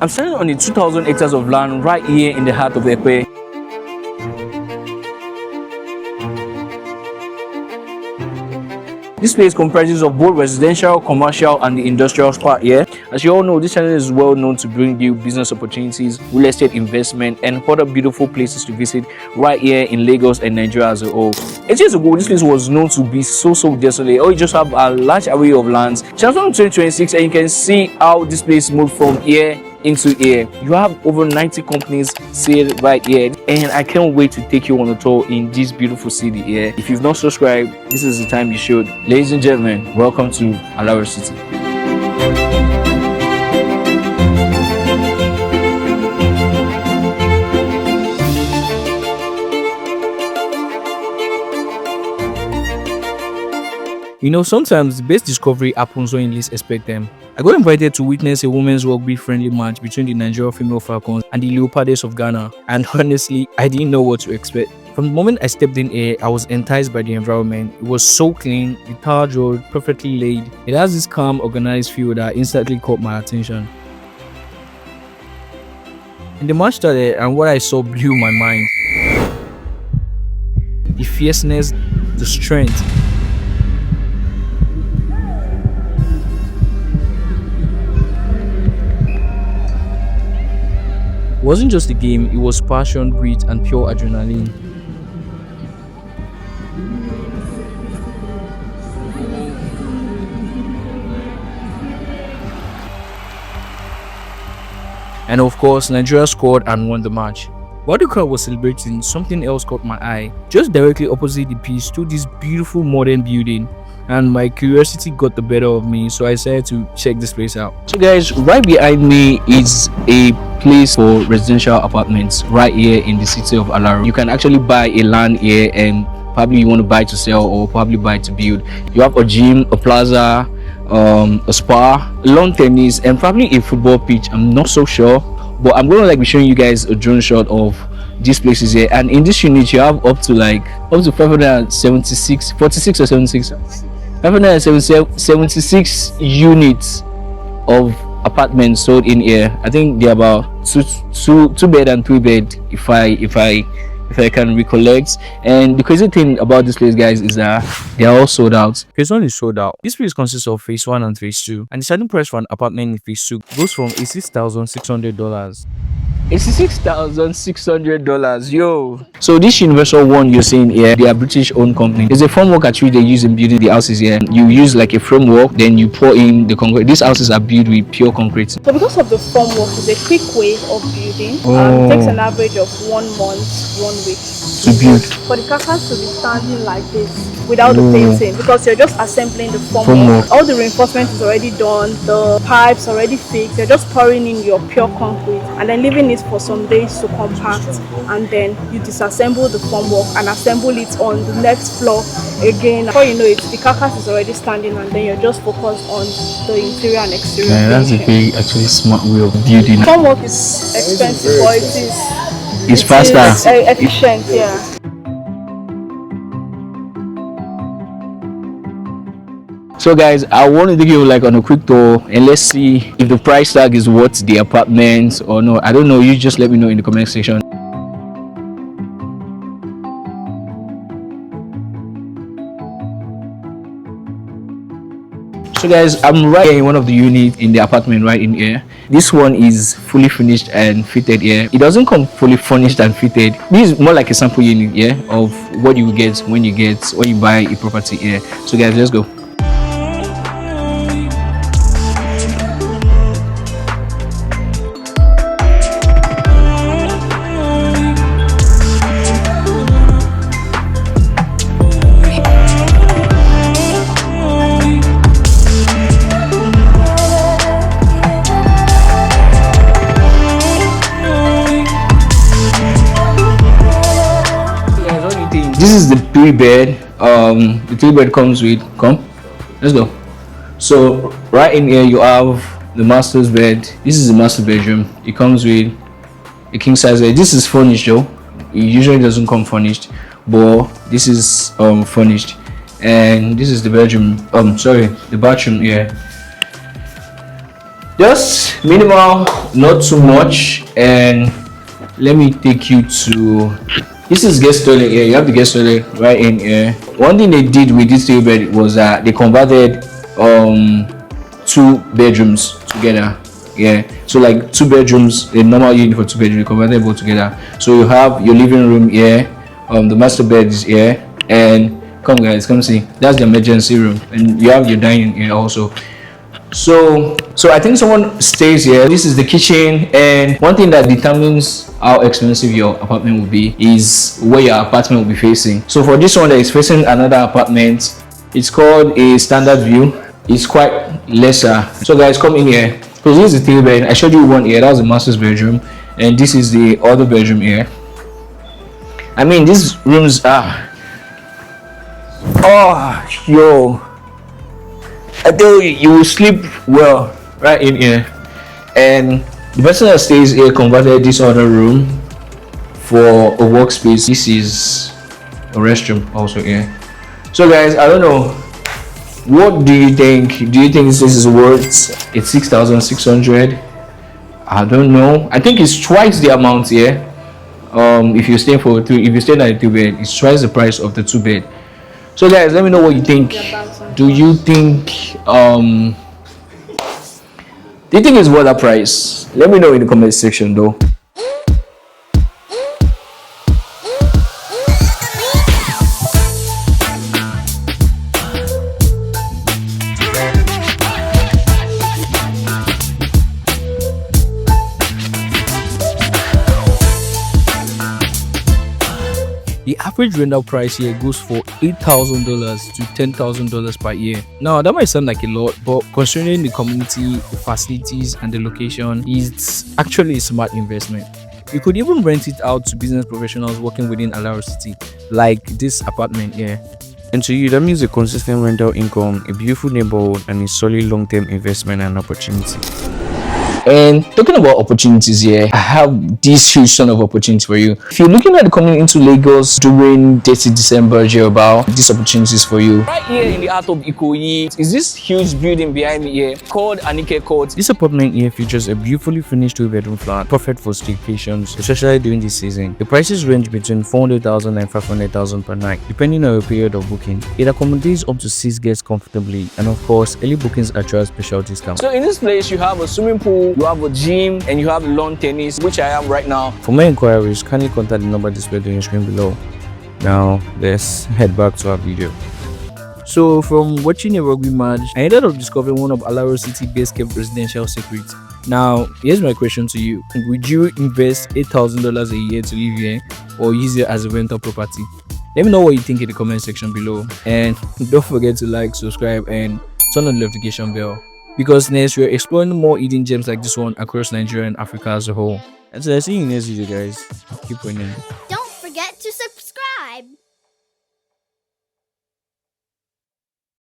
I'm standing on the 2,000 hectares of land right here in the heart of Ekwe. This place comprises of both residential, commercial, and the industrial part here. As you all know, this channel is well known to bring you business opportunities, real estate investment, and other beautiful places to visit right here in Lagos and Nigeria as a whole. 8 years ago, this place was known to be so desolate. Or you just have a large array of lands. Just from 2026, and you can see how this place moved from here into here. You have over 90 companies sailed right here, and I can't wait to take you on a tour in this beautiful city here. If you've not subscribed, this is the time you should. Ladies and gentlemen, welcome to ALARO City. You know, sometimes the best discovery happens when you least expect them. I got invited to witness a women's rugby-friendly match between the Nigeria Female Falcons and the Leopardess of Ghana, and honestly, I didn't know what to expect. From the moment I stepped in here, I was enticed by the environment. It was so clean, the tarred road perfectly laid. It has this calm, organized feel that instantly caught my attention. And the match started, and what I saw blew my mind. The fierceness, the strength. It wasn't just a game, it was passion, grit, and pure adrenaline. And of course, Nigeria scored and won the match. While the crowd was celebrating, something else caught my eye. Just directly opposite the pitch stood this beautiful modern building, and my curiosity got the better of me, so I decided to check this place out. So guys, right behind me is a place for residential apartments right here in the city of ALARO. You can actually buy a land here, and probably you want to buy to sell or probably buy to build. You have a gym, a plaza, a spa, lawn tennis, and probably a football pitch. I'm not so sure, but I'm gonna be showing you guys a drone shot of these places here. And in this unit you have up to 576 46 or 76 576 units of apartments sold in here. I think they're about two bed and 3 bed if I can recollect. And the crazy thing about this place, guys, is that they are all sold out. Phase 1 is sold out. This place consists of phase 1 and phase 2, and the starting price for an apartment in phase 2 goes from $86,600. $86,600, yo. So this universal one you're seeing here, they are British owned company. There's a formwork actually they use in building the houses here. You use like a framework, then you pour in the concrete. These houses are built with pure concrete. So because of the formwork, it's a quick way of building. It takes an average of 1 month, 1 week to build. For the carcass to be standing like this without the painting, because you're just assembling the formwork. All the reinforcement is already done, the pipes already fixed. You're just pouring in your pure concrete and then leaving it for some days to compact, and then you disassemble the formwork and assemble it on the next floor again. Before you know it, the carcass is already standing, and then you're just focused on the interior and exterior. Yeah, that's a very actually smart way of building. Formwork is expensive, but it's faster, efficient, yeah. So guys, I want to take you on a quick tour, and let's see if the price tag is worth the apartments or no. I don't know, you just let me know in the comment section. So guys, I'm right here in one of the units in the apartment right in here. This one is fully finished and fitted here. It doesn't come fully furnished and fitted. This is more like a sample unit here of what you will get when you buy a property here. So guys, let's go. This is the 3-bed. The 3-bed comes with, let's go. So right in here you have the master's bed. This is the master bedroom. It comes with a king size bed. This is furnished though. It usually doesn't come furnished, but this is furnished. And this is the bedroom, the bathroom here. just minimal, not too much. And let me take you to, this is guest toilet here. You have the guest toilet right in here. One thing they did with this 3-bed was that they converted 2 bedrooms together. Yeah, so like 2 bedrooms, a normal unit for 2 bedrooms, they converted both together. So you have your living room here, the master bed is here, and come guys, come see, that's the emergency room, and you have your dining here also. So I think someone stays here. This is the kitchen, and one thing that determines how expensive your apartment will be is where your apartment will be facing. So for this one that is facing another apartment, it's called a standard view. It's quite lesser. So guys, come in here. So this is the 3-bed. I showed you one here, that was the master's bedroom, and this is the other bedroom here. I mean, these rooms are, oh yo, I tell you, you will sleep well right in here. And the person that stays here converted this other room for a workspace. This is a restroom also here. So guys, I don't know, what do you think? Do you think this is worth it's 6,600? I don't know. I think it's twice the amount here. If you're staying for 2, if you stay at a 2-bed, it's twice the price of the 2-bed. So guys, let me know what you think. Do you think it's worth that price? Let me know in the comment section though. The average rental price here goes for $8,000 to $10,000 per year. Now that might sound like a lot, but considering the community, the facilities, and the location, it's actually a smart investment. You could even rent it out to business professionals working within ALARO City, like this apartment here. And to you, that means a consistent rental income, a beautiful neighborhood, and a solid long-term investment and opportunity. And talking about opportunities here, I have this huge ton of opportunities for you. If you're looking at coming into Lagos during 30 December, about these opportunities for you. Right here in the heart of Ikoyi is this huge building behind me here called ANIKE Court. This apartment here features a beautifully finished 2-bedroom flat, perfect for staycations, especially during this season. The prices range between 400,000 and 500,000 per night, depending on your period of booking. It accommodates up to 6 guests comfortably, and of course, early bookings attract special discounts. So in this place, you have a swimming pool, you have a gym, and you have lawn tennis, which I am right now. For more inquiries, kindly contact the number displayed on your screen below. Now let's head back to our video. So from watching a rugby match, I ended up discovering one of ALARO City best kept residential secrets. Now here's my question to you: would you invest $8,000 a year to live here, or use it as a rental property? Let me know what you think in the comment section below, and don't forget to like, subscribe, and turn on the notification bell, because next we're exploring more hidden gems like this one across Nigeria and Africa as a whole. And so I'll see you in the next video, guys. Keep winning. Don't forget to subscribe.